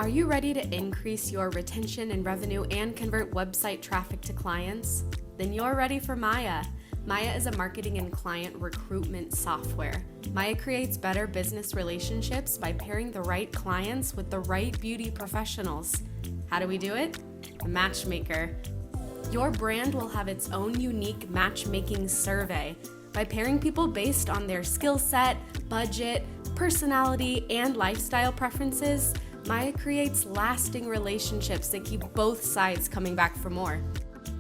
Are you ready to increase your retention and revenue and convert website traffic to clients? Then you're ready for Maya. Maya is a marketing and client recruitment software. Maya creates better business relationships by pairing the right clients with the right beauty professionals. How do we do it? A matchmaker. Your brand will have its own unique matchmaking survey. By pairing people based on their skill set, budget, personality, and lifestyle preferences, Maya creates lasting relationships that keep both sides coming back for more.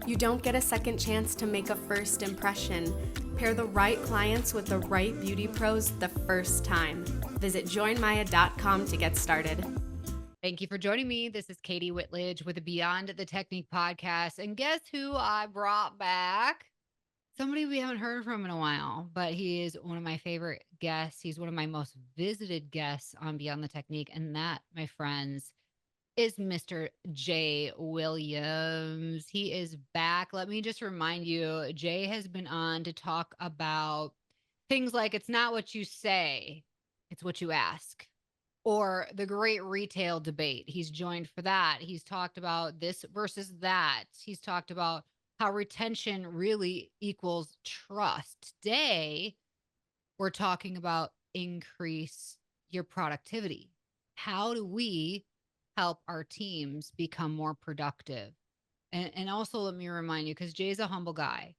You don't get a second chance to make a first impression. Pair the right clients with the right beauty pros the first time. Visit joinmaya.com to get started. Thank you for joining me. This is Katie Whitledge with the Beyond the Technique podcast. And guess who I brought back? Somebody we haven't heard from in a while, but he is one of my favorite guests. He's one of my most visited guests on Beyond the Technique. And that, my friends, is Mr. Jay Williams. He is back. Let me just remind you, Jay has been on to talk about things like it's not what you say, it's what you ask, or the great retail debate. He's joined for that. He's talked about this versus that. He's talked about how retention really equals trust. Today, we're talking about increase your productivity. How do we help our teams become more productive? And also, let me remind you, because Jay's a humble guy,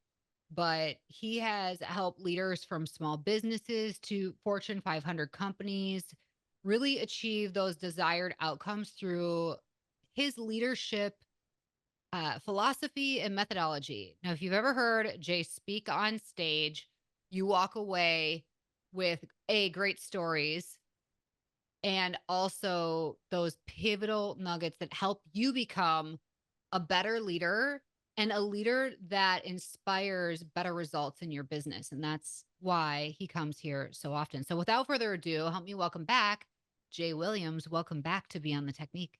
but he has helped leaders from small businesses to Fortune 500 companies really achieve those desired outcomes through his leadership philosophy and methodology. Now, if you've ever heard Jay speak on stage, you walk away with great stories and also those pivotal nuggets that help you become a better leader and a leader that inspires better results in your business. And that's why he comes here so often. So without further ado, help me welcome back Jay Williams. Welcome back to Beyond the Technique.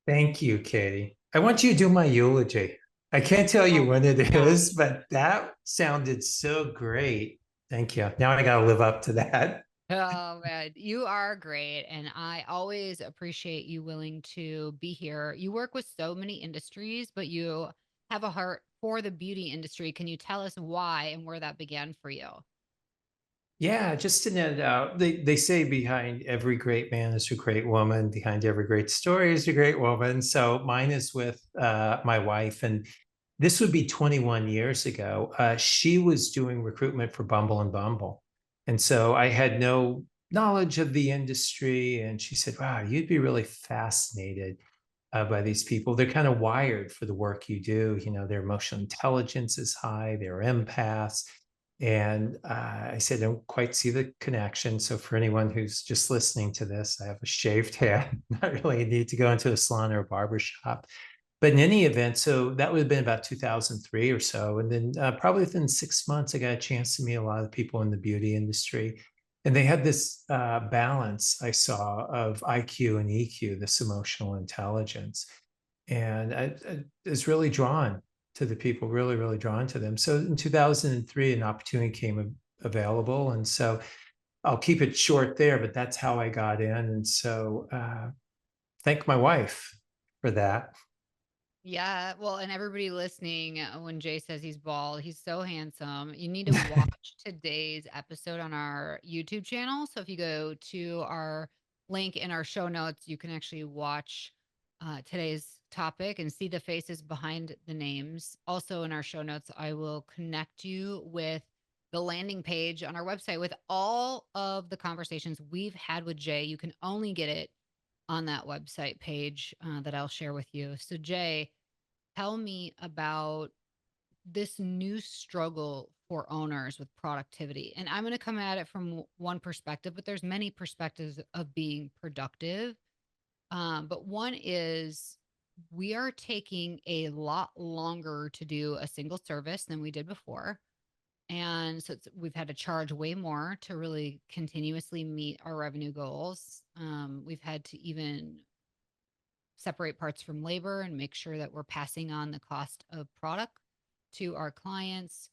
Thank you, Katie. I want you to do my eulogy. I can't tell you when it is, but that sounded so great. Thank you. Now I got to live up to that. Oh man, you are great. And I always appreciate you willing to be here. You work with so many industries, but you have a heart for the beauty industry. Can you tell us why and where that began for you? Yeah, just to net it out, they say behind every great man is a great woman, behind every great story is a great woman. So mine is with my wife, and this would be 21 years ago. She was doing recruitment for Bumble and Bumble. And so I had no knowledge of the industry. And she said, wow, you'd be really fascinated by these people. They're kind of wired for the work you do. You know, their emotional intelligence is high, they're empaths. And I said, I don't quite see the connection. So for anyone who's just listening to this, I have a shaved head, not really a need to go into a salon or a barber shop. But in any event, so that would have been about 2003 or so. And then probably within 6 months, I got a chance to meet a lot of people in the beauty industry. And they had this balance I saw of IQ and EQ, this emotional intelligence. And I was really drawn to the people, really, really drawn to them. So in 2003, an opportunity came available. And so I'll keep it short there, but that's how I got in. And so thank my wife for that. Yeah, well, and everybody listening, when Jay says he's bald, he's so handsome. You need to watch today's episode on our YouTube channel. So if you go to our link in our show notes, you can actually watch today's topic and see the faces behind the names. Also, in our show notes, I will connect you with the landing page on our website with all of the conversations we've had with Jay. You can only get it on that website page that I'll share with you. So, Jay, tell me about this new struggle for owners with productivity. And I'm going to come at it from one perspective, but there's many perspectives of being productive. But one is we are taking a lot longer to do a single service than we did before. And so we've had to charge way more to really continuously meet our revenue goals. We've had to even separate parts from labor and make sure that we're passing on the cost of product to our clients.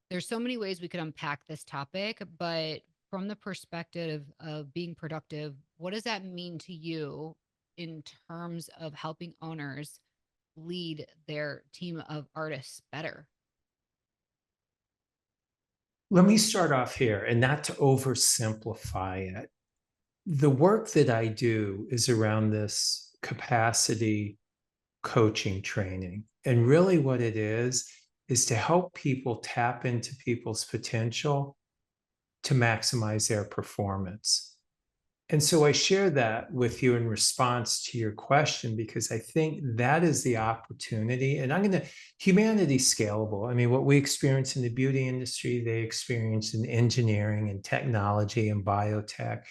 There's so many ways we could unpack this topic, but from the perspective of being productive, what does that mean to you in terms of helping owners lead their team of artists better? Let me start off here, and not to oversimplify it. The work that I do is around this capacity coaching training. And really, what it is to help people tap into people's potential to maximize their performance. And so I share that with you in response to your question, because I think that is the opportunity. And humanity's scalable. I mean, what we experience in the beauty industry, they experience in engineering and technology and biotech.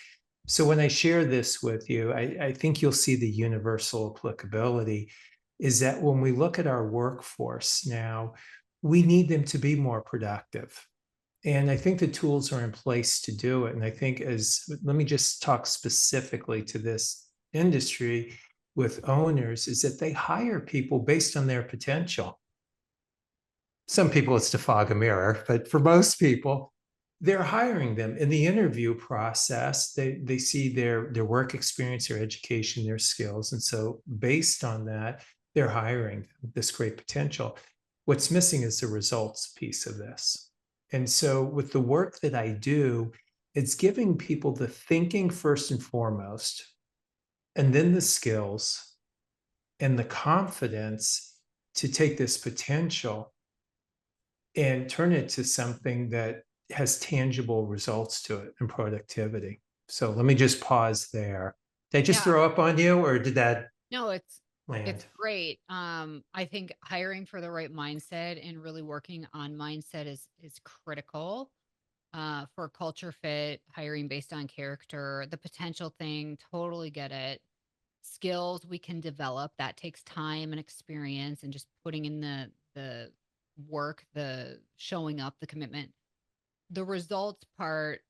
So when I share this with you, I think you'll see the universal applicability is that when we look at our workforce now, we need them to be more productive. And I think the tools are in place to do it. And I think let me just talk specifically to this industry with owners, is that they hire people based on their potential. Some people it's to fog a mirror, but for most people, they're hiring them in the interview process. They see their work experience, their education, their skills. And so based on that, they're hiring this great potential. What's missing is the results piece of this. And so with the work that I do, it's giving people the thinking first and foremost, and then the skills and the confidence to take this potential and turn it to something that has tangible results to it and productivity. So let me just pause there. Did I just Yeah. throw up on you, or did that No, it's land? great. I think hiring for the right mindset and really working on mindset is critical for culture fit, hiring based on character, the potential thing, totally get it. Skills we can develop, that takes time and experience and just putting in the work, the showing up, the commitment. The results part,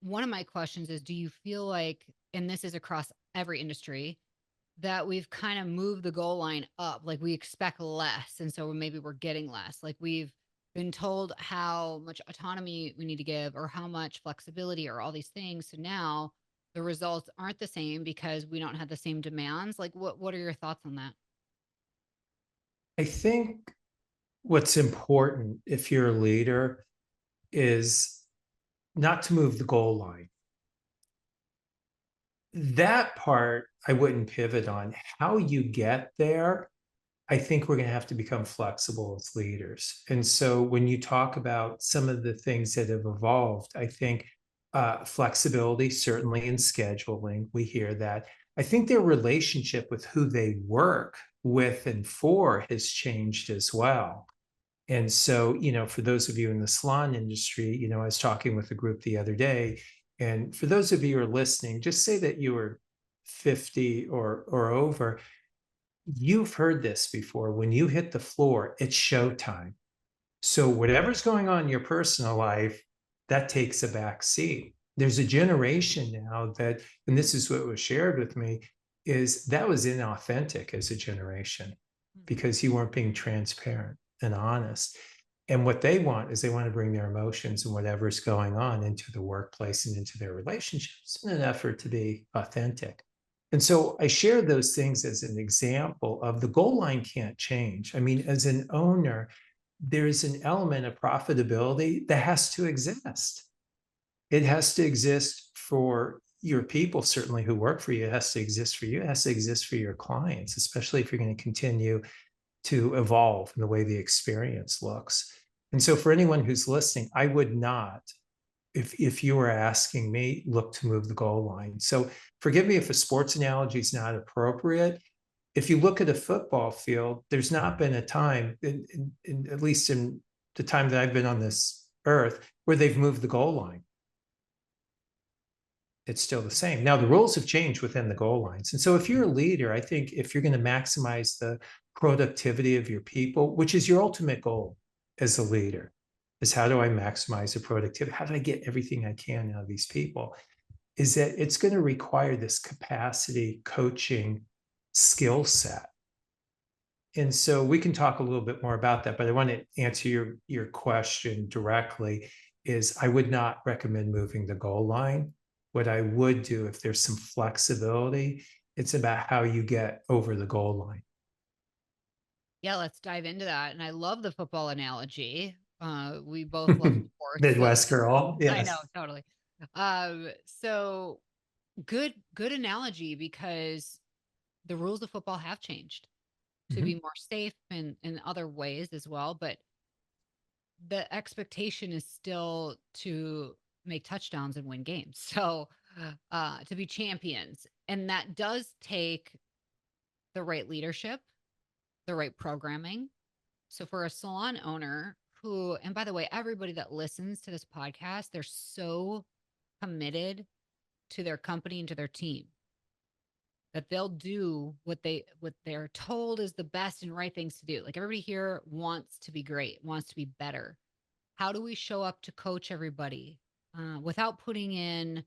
one of my questions is, do you feel like, and this is across every industry, that we've kind of moved the goal line up? Like we expect less. And so maybe we're getting less. Like we've been told how much autonomy we need to give or how much flexibility or all these things. So now the results aren't the same because we don't have the same demands. Like what are your thoughts on that? I think what's important if you're a leader is not to move the goal line. That part I wouldn't pivot on. How you get there, I think we're going to have to become flexible as leaders. And so when you talk about some of the things that have evolved, I think flexibility, certainly in scheduling, we hear that. I think their relationship with who they work with and for has changed as well. And so, for those of you in the salon industry, I was talking with a group the other day, and for those of you who are listening, just say that you were 50 or over. You've heard this before. When you hit the floor, it's showtime. So whatever's going on in your personal life, that takes a back seat. There's a generation now that, and this is what was shared with me, is that was inauthentic as a generation because you weren't being transparent and honest. And what they want is they want to bring their emotions and whatever's going on into the workplace and into their relationships in an effort to be authentic. And so I share those things as an example of the goal line can't change. I mean, as an owner, there's an element of profitability that has to exist. It has to exist for your people, certainly who work for you. It has to exist for you. It has to exist for your clients, especially if you're going to continue to evolve in the way the experience looks. And so for anyone who's listening, I would not, if you were asking me, look to move the goal line. So forgive me if a sports analogy is not appropriate. If you look at a football field, there's not been a time, at least in the time that I've been on this earth, where they've moved the goal line. It's still the same. Now, the rules have changed within the goal lines. And so if you're a leader, I think if you're going to maximize the productivity of your people, which is your ultimate goal as a leader, is how do I maximize the productivity? How do I get everything I can out of these people? Is that it's going to require this capacity coaching skill set. And so we can talk a little bit more about that, but I want to answer your question directly is I would not recommend moving the goal line. What I would do if there's some flexibility It's about how you get over the goal line. Yeah, let's dive into that. And I love the football analogy. We both love sports, so Midwest girl. I know, Yes. totally. So good analogy because the rules of football have changed to be Mhm. more safe in other ways as well, but the expectation is still to make touchdowns and win games. So, to be champions, and that does take the right leadership, the right programming. So for a salon owner who, and by the way, everybody that listens to this podcast, they're so committed to their company and to their team that they'll do what they're told is the best and right things to do. Like everybody here wants to be great, wants to be better. How do we show up to coach everybody without putting in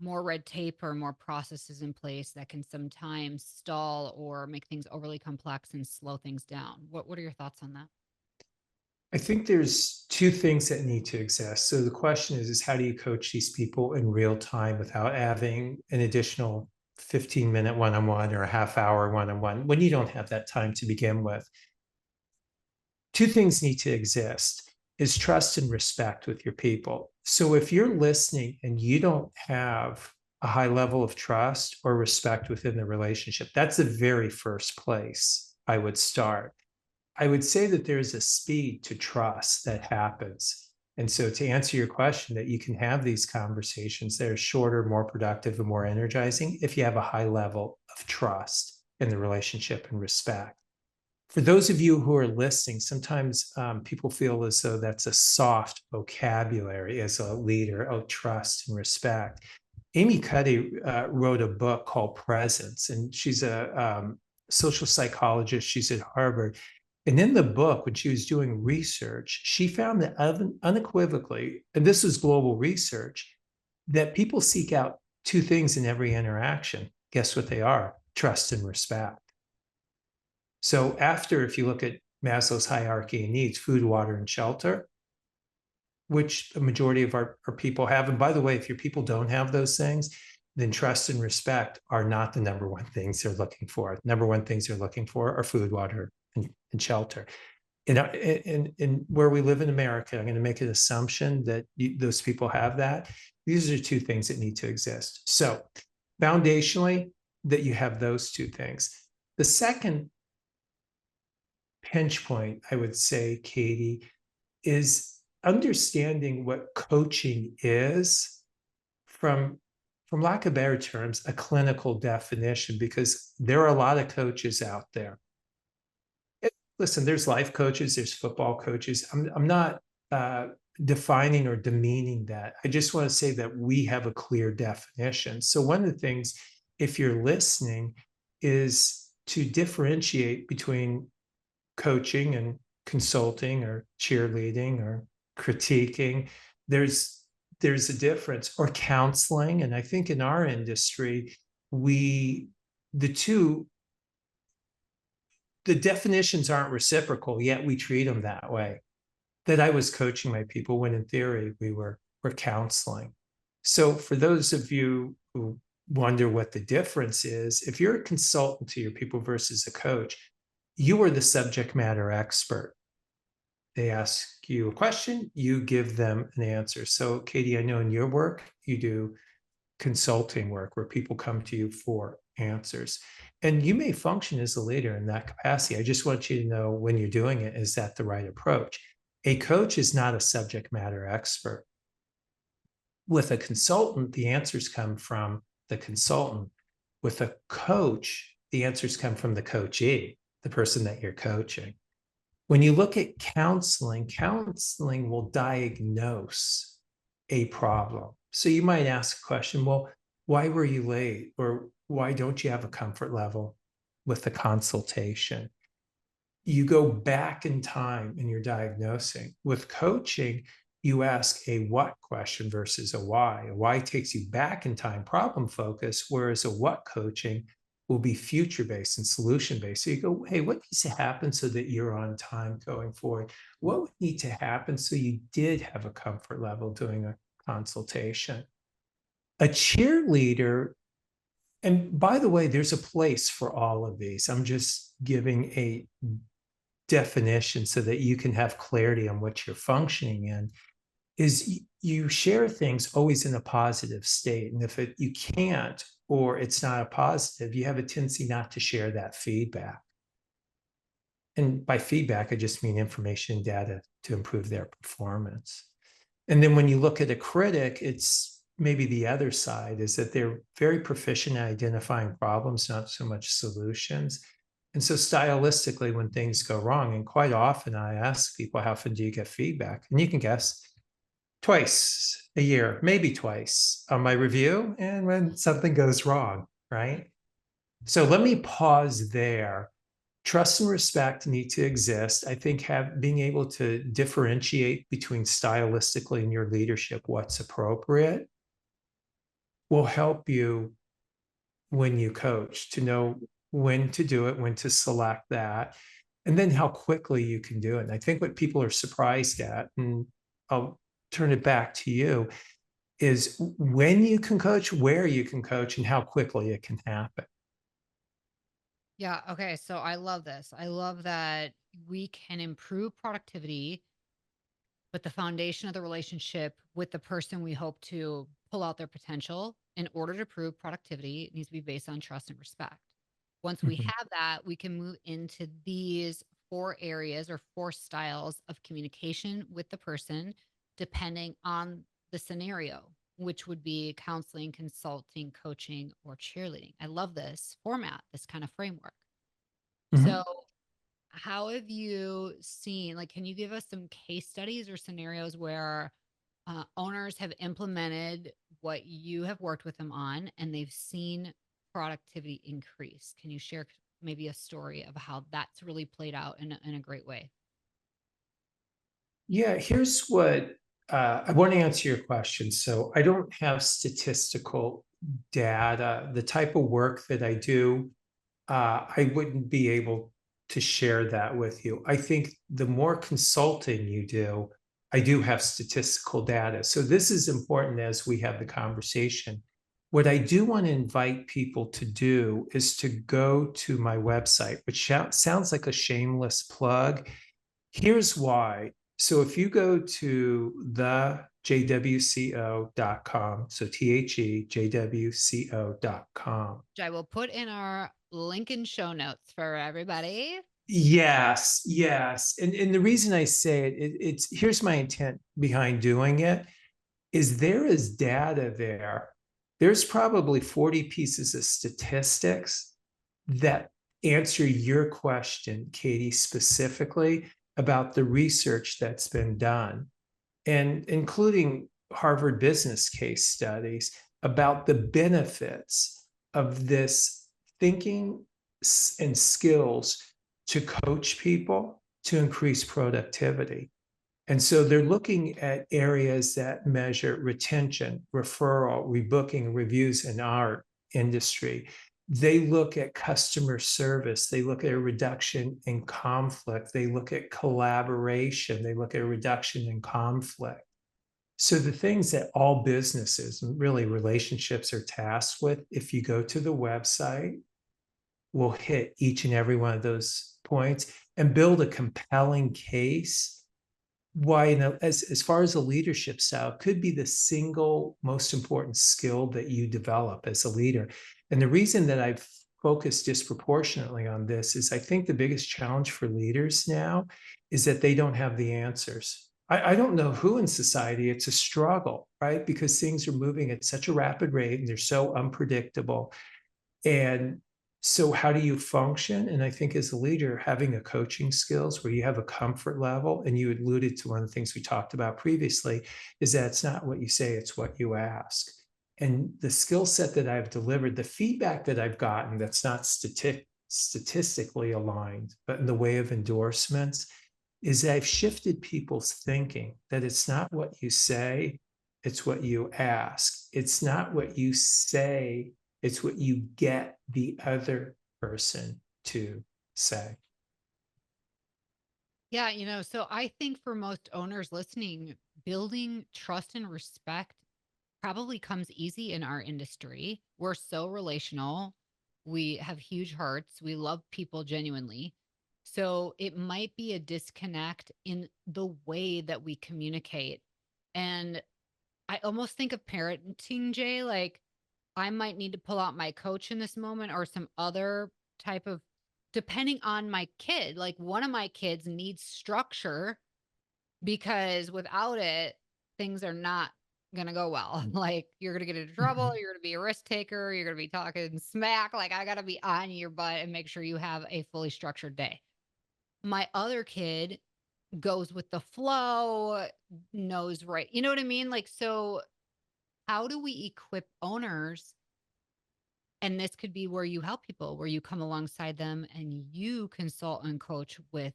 more red tape or more processes in place that can sometimes stall or make things overly complex and slow things down? What are your thoughts on that? I think there's two things that need to exist. So the question is how do you coach these people in real time without having an additional 15-minute one-on-one or a half-hour one-on-one when you don't have that time to begin with? Two things need to exist is trust and respect with your people. So if you're listening and you don't have a high level of trust or respect within the relationship, that's the very first place I would start. I would say that there's a speed to trust that happens. And so to answer your question, that you can have these conversations that are shorter, more productive, and more energizing if you have a high level of trust in the relationship and respect. For those of you who are listening, sometimes people feel as though that's a soft vocabulary as a leader, oh, trust and respect. Amy Cuddy wrote a book called Presence, and she's a social psychologist. She's at Harvard. And in the book, when she was doing research, she found that unequivocally, and this was global research, that people seek out two things in every interaction. Guess what they are? Trust and respect. So after, if you look at Maslow's hierarchy of needs, food, water, and shelter, which the majority of our people have. And by the way, if your people don't have those things, then trust and respect are not the number one things they're looking for. Number one things they're looking for are food, water, and shelter. In where we live in America, I'm going to make an assumption that those people have that. These are two things that need to exist. So foundationally, that you have those two things. The second pinch point, I would say, Katie, is understanding what coaching is from lack of better terms, a clinical definition, because there are a lot of coaches out there. Listen, there's life coaches, there's football coaches. I'm not defining or demeaning that. I just want to say that we have a clear definition. So one of the things, if you're listening, is to differentiate between coaching and consulting or cheerleading or critiquing. There's a difference, or counseling. And I think in our industry, the two, the definitions aren't reciprocal, yet we treat them that way. That I was coaching my people when in theory we're counseling. So for those of you who wonder what the difference is, if you're a consultant to your people versus a coach, you are the subject matter expert. They ask you a question, you give them an answer. So Katie, I know in your work, you do consulting work where people come to you for answers. And you may function as a leader in that capacity. I just want you to know when you're doing it, is that the right approach? A coach is not a subject matter expert. With a consultant, the answers come from the consultant. With a coach, the answers come from the coachee, the person that you're coaching. When you look at counseling, counseling will diagnose a problem. So you might ask a question, well, why were you late? Or why don't you have a comfort level with the consultation? You go back in time and you're diagnosing. With coaching, you ask a what question versus a why. A why takes you back in time, problem focus, whereas a what coaching will be future based and solution based. So you go, hey, what needs to happen so that you're on time going forward? What would need to happen so you did have a comfort level doing a consultation? A cheerleader And by the way, there's a place for all of these. I'm just giving a definition so that you can have clarity on what you're functioning in. Is you share things always in a positive state. And if you can't, or it's not a positive, you have a tendency not to share that feedback. And by feedback, I just mean information and data to improve their performance. And then when you look at a critic, it's maybe the other side is that they're very proficient at identifying problems, not so much solutions. And so stylistically, when things go wrong, and quite often I ask people, how often do you get feedback? And you can guess, twice a year, maybe twice on my review, and when something goes wrong, right? So let me pause there. Trust and respect need to exist. I think being able to differentiate between stylistically in your leadership what's appropriate will help you when you coach to know when to do it, when to select that, and then how quickly you can do it. And I think what people are surprised at, and I'll turn it back to you, is when you can coach, where you can coach, and how quickly it can happen. Yeah. Okay. So I love this. I love that we can improve productivity, but the foundation of the relationship with the person we hope to pull out their potential in order to prove productivity, it needs to be based on trust and respect. Once we Mhm. have that, we can move into these four areas or four styles of communication with the person, depending on the scenario, which would be counseling, consulting, coaching, or cheerleading. I love this format, this kind of framework. So, Mhm. how have you seen, like, can you give us some case studies or scenarios where owners have implemented what you have worked with them on and they've seen productivity increase? Can you share maybe a story of how that's really played out in a great way? Yeah, here's what I want to answer your question. So I don't have statistical data. The type of work that I do, I wouldn't be able to share that with you. I think the more consulting you do, I do have statistical data. So this is important as we have the conversation. What I do want to invite people to do is to go to my website, which sounds like a shameless plug. Here's why. So if you go to the jwco.com, so thejwco.com. Which I will put in our link in show notes for everybody. Yes, yes. And the reason I say it's here's my intent behind doing it is there is data there. There's probably 40 pieces of statistics that answer your question, Katie, specifically about the research that's been done, and including Harvard business case studies about the benefits of this thinking and skills to coach people to increase productivity. And so they're looking at areas that measure retention, referral, rebooking, reviews in our industry. They look at customer service. They look at a reduction in conflict. They look at collaboration. They look at a reduction in conflict. So the things that all businesses, really relationships, are tasked with, if you go to the website, will hit each and every one of those points and build a compelling case why, as far as a leadership style, could be the single most important skill that you develop as a leader. And the reason that I've focused disproportionately on this is I think the biggest challenge for leaders now is that they don't have the answers. I don't know who in society, it's a struggle, right? Because things are moving at such a rapid rate and they're so unpredictable. And so, how do you function? And I think as a leader, having a coaching skills where you have a comfort level, and you alluded to one of the things we talked about previously, is that it's not what you say, it's what you ask. And the skill set that I've delivered, the feedback that I've gotten that's not statistically aligned, but in the way of endorsements, is that I've shifted people's thinking that it's not what you say, it's what you ask. It's not what you say, it's what you get the other person to say. Yeah, so I think for most owners listening, building trust and respect probably comes easy in our industry. We're so relational. We have huge hearts. We love people genuinely. So it might be a disconnect in the way that we communicate. And I almost think of parenting, Jay, like I might need to pull out my coach in this moment or some other type of, depending on my kid. Like one of my kids needs structure because without it, things are not going to go well. Like you're going to get into trouble. Mhm. You're going to be a risk taker. You're going to be talking smack. Like I got to be on your butt and make sure you have a fully structured day. My other kid goes with the flow, knows right. You know what I mean? Like, so how do we equip owners? And this could be where you help people, where you come alongside them and you consult and coach with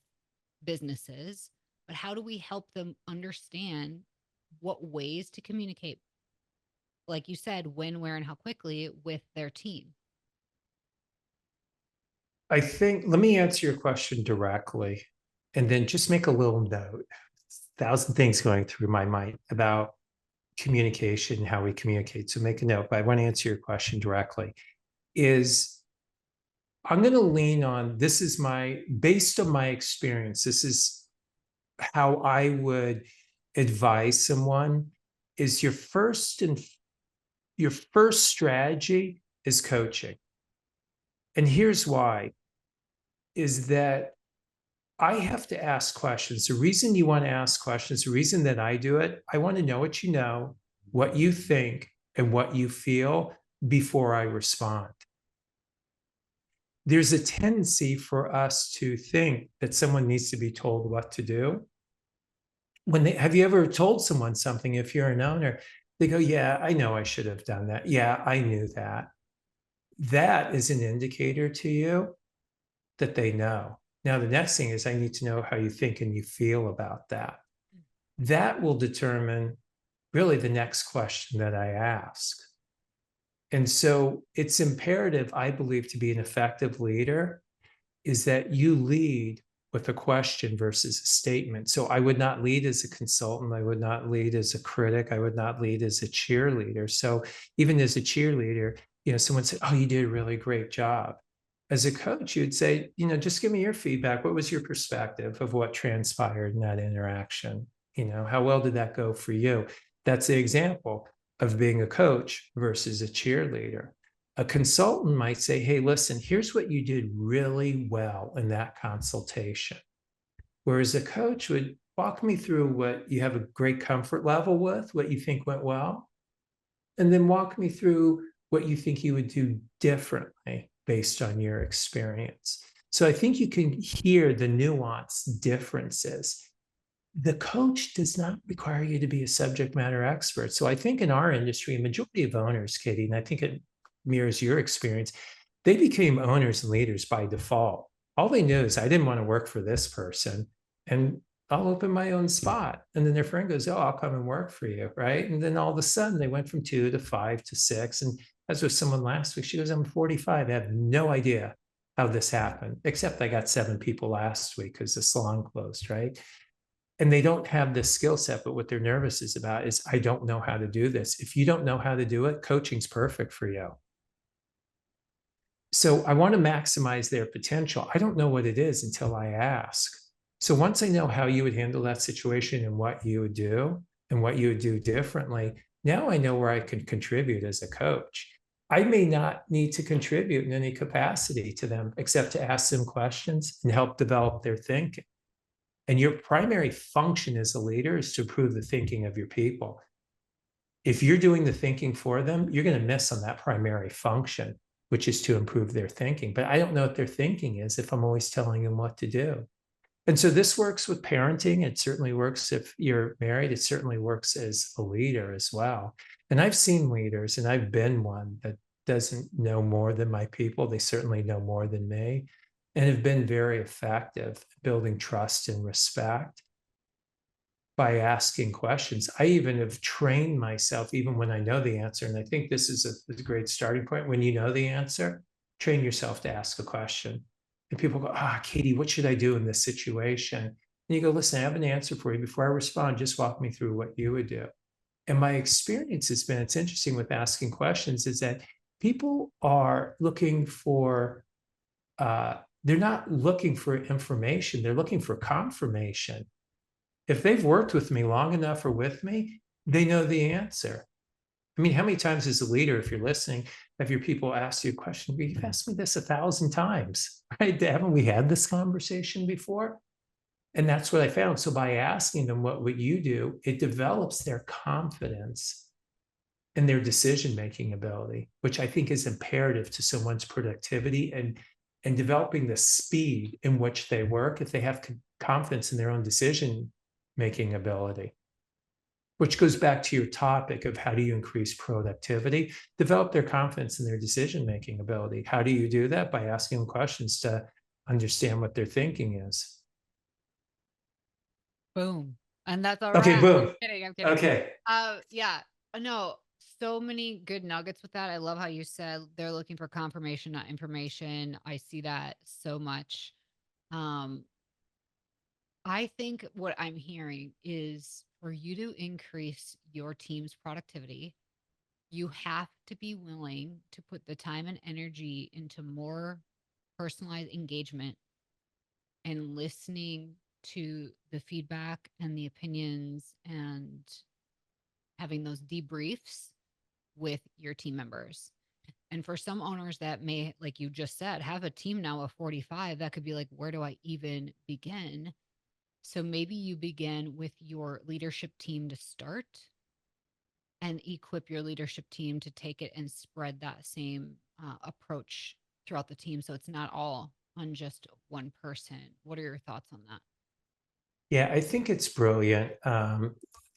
businesses. But how do we help them understand what ways to communicate, like you said, when, where, and how quickly with their team? I think, let me answer your question directly and then just make a little note. 1,000 things going through my mind about communication, how we communicate. So make a note, but I want to answer your question directly. Is I'm going to lean on, this is based on my experience, this is how I would advise someone, is your first strategy is coaching. And here's why, is that I have to ask questions. The reason you want to ask questions, the reason that I do it, I want to know what you know, what you think, and what you feel before I respond. There's a tendency for us to think that someone needs to be told what to do. Have you ever told someone something, if you're an owner, they go, yeah, I know I should have done that. Yeah, I knew that. That is an indicator to you that they know. Now, the next thing is I need to know how you think and you feel about that. That will determine really the next question that I ask. And so it's imperative, I believe, to be an effective leader is that you lead with a question versus a statement. So I would not lead as a consultant. I would not lead as a critic. I would not lead as a cheerleader. So even as a cheerleader, someone said, oh, you did a really great job. As a coach, you'd say, just give me your feedback. What was your perspective of what transpired in that interaction? How well did that go for you? That's the example of being a coach versus a cheerleader. A consultant might say, hey, listen, here's what you did really well in that consultation. Whereas a coach would walk me through what you have a great comfort level with, what you think went well, and then walk me through what you think you would do differently based on your experience. So I think you can hear the nuanced differences. The coach does not require you to be a subject matter expert. So I think in our industry, a majority of owners, Katie, and I think it mirrors your experience, they became owners and leaders by default. All they knew is I didn't want to work for this person and I'll open my own spot. And then their friend goes, oh, I'll come and work for you. Right. And then all of a sudden they went from 2 to 5 to 6. And as with someone last week, she goes, I'm 45. I have no idea how this happened, except I got 7 people last week because the salon closed. Right. And they don't have this skill set, but what they're nervous is about is I don't know how to do this. If you don't know how to do it, coaching's perfect for you. So I want to maximize their potential. I don't know what it is until I ask. So once I know how you would handle that situation and what you would do and what you would do differently, now I know where I can contribute as a coach. I may not need to contribute in any capacity to them except to ask them questions and help develop their thinking. And your primary function as a leader is to improve the thinking of your people. If you're doing the thinking for them, you're going to miss on that primary function, which is to improve their thinking. But I don't know what their thinking is if I'm always telling them what to do. And so this works with parenting. It certainly works if you're married. It certainly works as a leader as well. And I've seen leaders, and I've been one that doesn't know more than my people. They certainly know more than me and have been very effective building trust and respect by asking questions. I even have trained myself, even when I know the answer. And I think this is a great starting point. When you know the answer, train yourself to ask a question. And people go, Katie, what should I do in this situation? And you go, listen, I have an answer for you. Before I respond, just walk me through what you would do. And my experience has been, it's interesting with asking questions, is that people are looking for, they're not looking for information, they're looking for confirmation. If they've worked with me long enough or with me, they know the answer. I mean, how many times as a leader, if you're listening, have your people asked you a question? You've asked me this 1,000 times, right? Haven't we had this conversation before? And that's what I found. So by asking them, what would you do? It develops their confidence and their decision-making ability, which I think is imperative to someone's productivity and developing the speed in which they work if they have confidence in their own decision-making ability. Which goes back to your topic of how do you increase productivity, develop their confidence in their decision-making ability. How do you do that? By asking them questions to understand what their thinking is. Boom. And that's all Okay, right. boom. I'm kidding. Okay. Yeah. No, so many good nuggets with that. I love how you said they're looking for confirmation, not information. I see that so much. Um, I think what I'm hearing is for you to increase your team's productivity, you have to be willing to put the time and energy into more personalized engagement and listening to the feedback and the opinions and having those debriefs with your team members. And for some owners that may, like you just said, have a team now of 45, that could be like, where do I even begin? So maybe you begin with your leadership team to start and equip your leadership team to take it and spread that same approach throughout the team. So it's not all on just one person. What are your thoughts on that? Yeah, I think it's brilliant.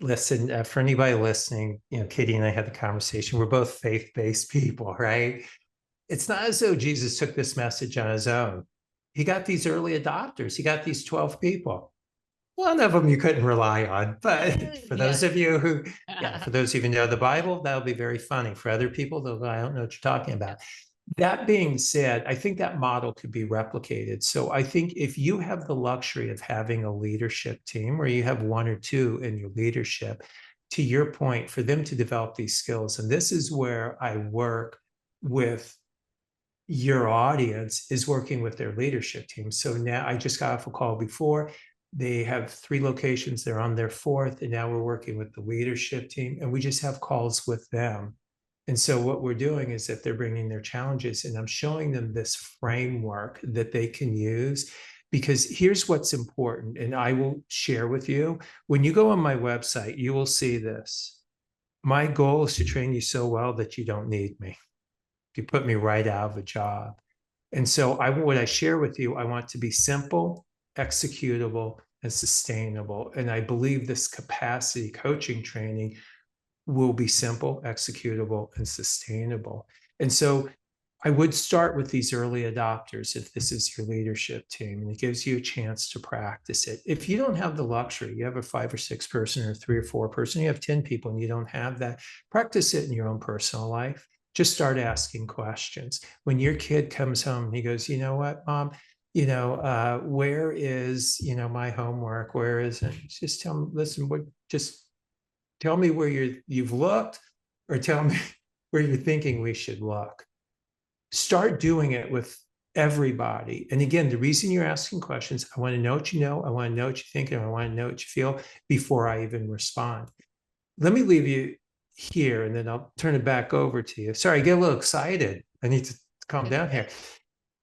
Listen, for anybody listening, Katie and I had the conversation. We're both faith-based people, right? It's not as though Jesus took this message on his own. He got these early adopters. He got these 12 people. One of them you couldn't rely on, but for those of you who, for those of you who know the Bible, that'll be very funny. For other people, though, I don't know what you're talking about. That being said, I think that model could be replicated. So I think if you have the luxury of having a leadership team where you have one or two in your leadership, to your point, for them to develop these skills, and this is where I work with your audience, is working with their leadership team. So now I just got off a call before. They have 3 locations. They're on their 4th, and now we're working with the leadership team, and we just have calls with them. And so what we're doing is that they're bringing their challenges, and I'm showing them this framework that they can use, because here's what's important, and I will share with you. When you go on my website, you will see this. My goal is to train you so well that you don't need me. You put me right out of a job. And so what I share with you, I want to be simple, executable, and sustainable. And I believe this capacity coaching training will be simple, executable, and sustainable. And so I would start with these early adopters if this is your leadership team, and it gives you a chance to practice it. If you don't have the luxury, you have a 5 or 6 person or 3 or 4 person, you have 10 people and you don't have that, practice it in your own personal life. Just start asking questions. When your kid comes home and he goes, you know what, Mom, where is, my homework? Where is it? Just tell him, listen, just tell me where you've looked, or tell me where you're thinking we should look. Start doing it with everybody. And again, the reason you're asking questions, I want to know what you know, I want to know what you think, and I want to know what you feel before I even respond. Let me leave you here, and then I'll turn it back over to you. Sorry, I get a little excited. I need to calm down here.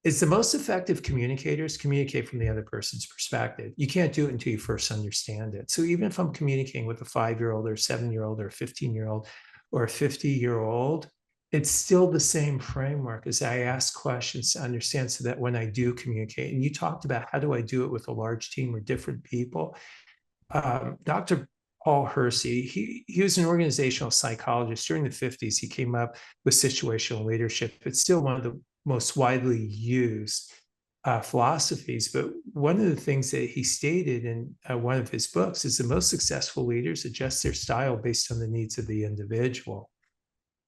It's the most effective communicators communicate from the other person's perspective. You can't do it until you first understand it. So even if I'm communicating with a 5-year-old or a 7-year-old or a 15-year-old or a 50-year-old, it's still the same framework as I ask questions to understand, so that when I do communicate, and you talked about how do I do it with a large team or different people. Dr. Paul Hersey, he was an organizational psychologist during the 50s. He came up with situational leadership. It's still one of the most widely used philosophies. But one of the things that he stated in one of his books is the most successful leaders adjust their style based on the needs of the individual.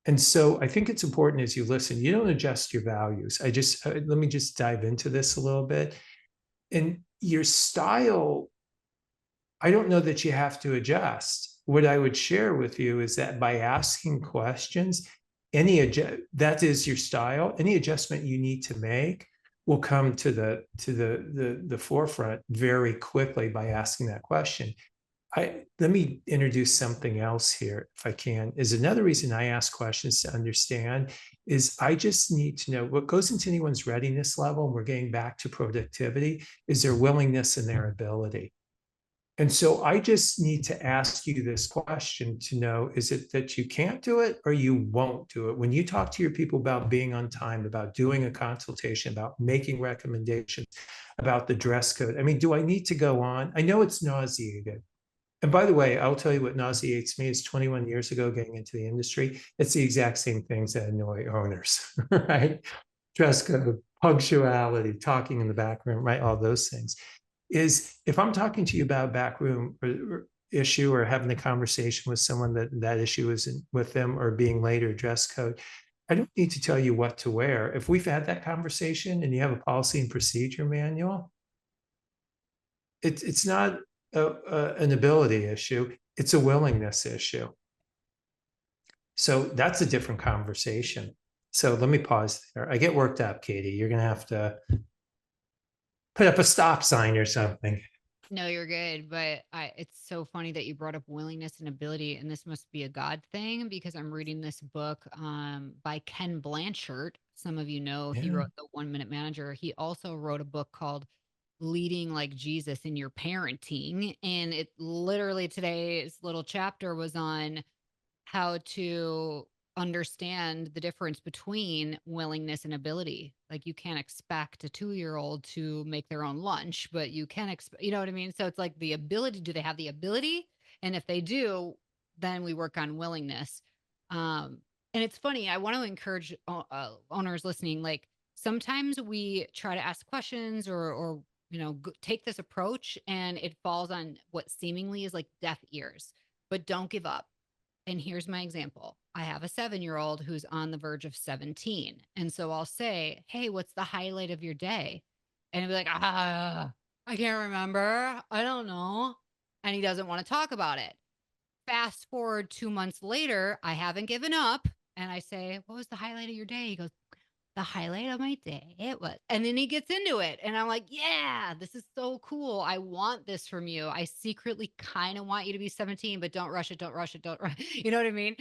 And so I think it's important as you listen, you don't adjust your values. Let me just dive into this a little bit. And your style, I don't know that you have to adjust. what I would share with you is that by asking questions, that is your style, any adjustment you need to make will come to the forefront very quickly by asking that question. Let me introduce something else here, if I can. Is another reason I ask questions to understand is I just need to know what goes into anyone's readiness level, and we're getting back to productivity, is their willingness and their ability. And so I just need to ask you this question to know, is it that you can't do it or you won't do it? When you talk to your people about being on time, about doing a consultation, about making recommendations, about the dress code, I mean, do I need to go on? I know it's nauseating. And by the way, I'll tell you what nauseates me is 21 years ago getting into the industry. It's the exact same things that annoy owners, right? Dress code, punctuality, talking in the back room, right? All those things. Is if I'm talking to you about a backroom or issue or having a conversation with someone that issue isn't with them or being late or dress code, I don't need to tell you what to wear. If we've had that conversation and you have a policy and procedure manual, it's not an ability issue, it's a willingness issue. So that's a different conversation. So let me pause there. I get worked up, Katie. You're going to have to put up a stop sign or something. No, you're good. But it's so funny that you brought up willingness and ability. And this must be a God thing because I'm reading this book by Ken Blanchard. Some of you know he Yeah. wrote The 1 Minute Manager. He also wrote a book called Leading Like Jesus in Your Parenting. And it literally today's little chapter was on how to understand the difference between willingness and ability. Like you can't expect a 2-year-old to make their own lunch, but you can expect, you know what I mean? So it's like the ability, do they have the ability? And if they do, then we work on willingness. And it's funny, I want to encourage owners listening, like sometimes we try to ask questions or take this approach and it falls on what seemingly is like deaf ears, but don't give up. And here's my example. I have a 7-year-old who's on the verge of 17. And so I'll say, hey, what's the highlight of your day? And he'll be like, I can't remember. I don't know. And he doesn't want to talk about it. Fast forward 2 months later, I haven't given up. And I say, what was the highlight of your day? He goes, the highlight of my day, it was, and then he gets into it. And I'm like, yeah, this is so cool. I want this from you. I secretly kind of want you to be 17, but don't rush it. Don't rush it. Don't rush. You know what I mean?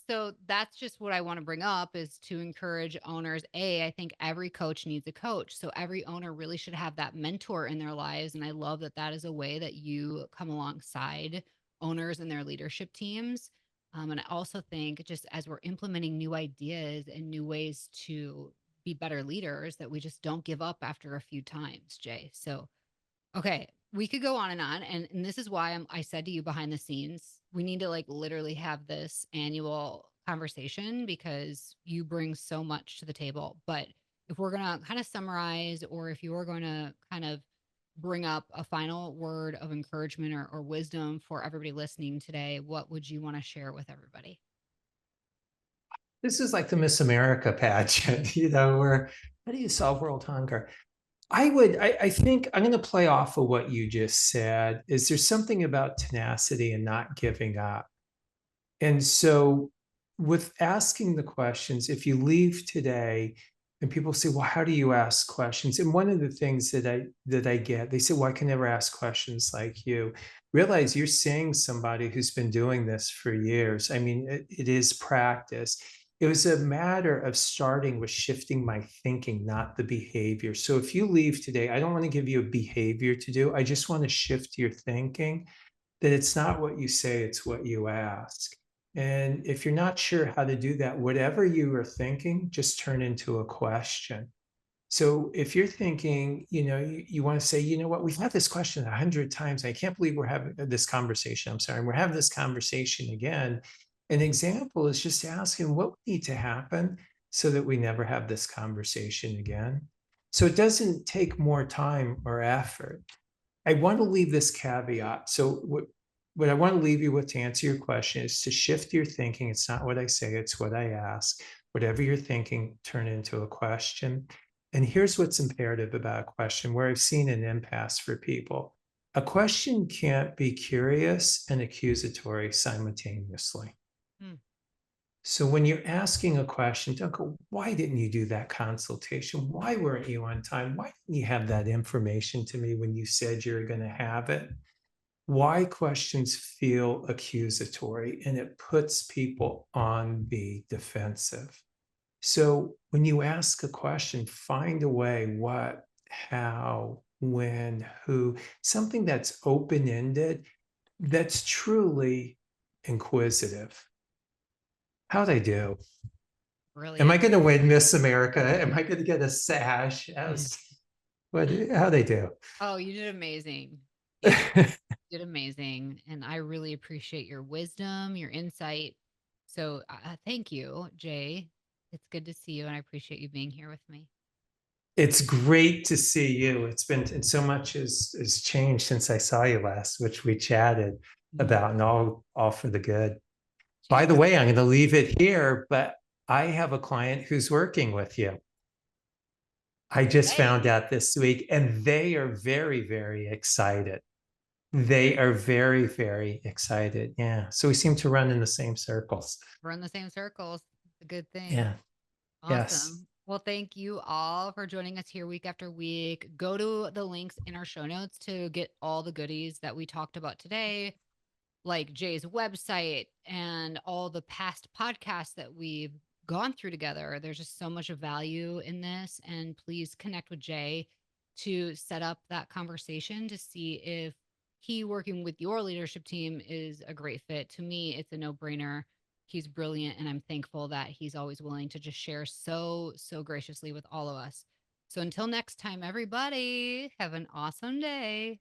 So that's just what I want to bring up is to encourage owners. I think every coach needs a coach. So every owner really should have that mentor in their lives. And I love that that is a way that you come alongside owners and their leadership teams. And I also think just as we're implementing new ideas and new ways to be better leaders, that we just don't give up after a few times, Jay. So, okay, we could go on and on. And this is why I said to you behind the scenes, we need to like literally have this annual conversation because you bring so much to the table. But if we're going to kind of summarize, or if you're going to kind of bring up a final word of encouragement or wisdom for everybody listening today, what would you want to share with everybody? This is like the Miss America pageant, where how do you solve world hunger? I think I'm going to play off of what you just said. Is there something about tenacity and not giving up? And so, with asking the questions, if you leave today and people say, "Well, how do you ask questions?" And one of the things that I get, they say, "Well, I can never ask questions like you." Realize you're seeing somebody who's been doing this for years. I mean, it is practice. It was a matter of starting with shifting my thinking, not the behavior. So if you leave today, I don't want to give you a behavior to do. I just want to shift your thinking that it's not what you say, it's what you ask. And if you're not sure how to do that, whatever you are thinking, just turn into a question. So if you're thinking, you want to say, you know what, we've had this question 100 times. I can't believe we're having this conversation. I'm sorry, we're having this conversation again. An example is just asking what would need to happen so that we never have this conversation again. So it doesn't take more time or effort. I want to leave this caveat. So what I want to leave you with to answer your question is to shift your thinking. It's not what I say, it's what I ask. Whatever you're thinking, turn it into a question. And here's what's imperative about a question where I've seen an impasse for people. A question can't be curious and accusatory simultaneously. Hmm. So when you're asking a question, don't go, why didn't you do that consultation? Why weren't you on time? Why didn't you have that information to me when you said you were going to have it? Why questions feel accusatory, and it puts people on the defensive. So when you ask a question, find a way, what, how, when, who, something that's open-ended, that's truly inquisitive. How'd I do? Am I Brilliant. going to win Miss America? Am I going to get a sash? How'd I do? Oh, you did amazing. You did amazing. And I really appreciate your wisdom, your insight. So thank you, Jay. It's good to see you, and I appreciate you being here with me. It's great to see you. It's been so much has changed since I saw you last, which we chatted Mhm. about, and all for the good. By the Cheers. way, I'm going to leave it here, but I have a client who's working with you. I just Hey, found out this week, and they are very, very excited. They are very, very excited. Yeah. So we seem to run in the same circles. we're in the same circles. It's a good thing. Yeah. Yes. Awesome. Well, thank you all for joining us here week after week. Go to the links in our show notes to get all the goodies that we talked about today, like Jay's website and all the past podcasts that we've gone through together. There's just so much of value in this. And please connect with Jay to set up that conversation to see if he working with your leadership team is a great fit. To me, it's a no brainer. He's brilliant. And I'm thankful that he's always willing to just share so graciously with all of us. So until next time, everybody, have an awesome day.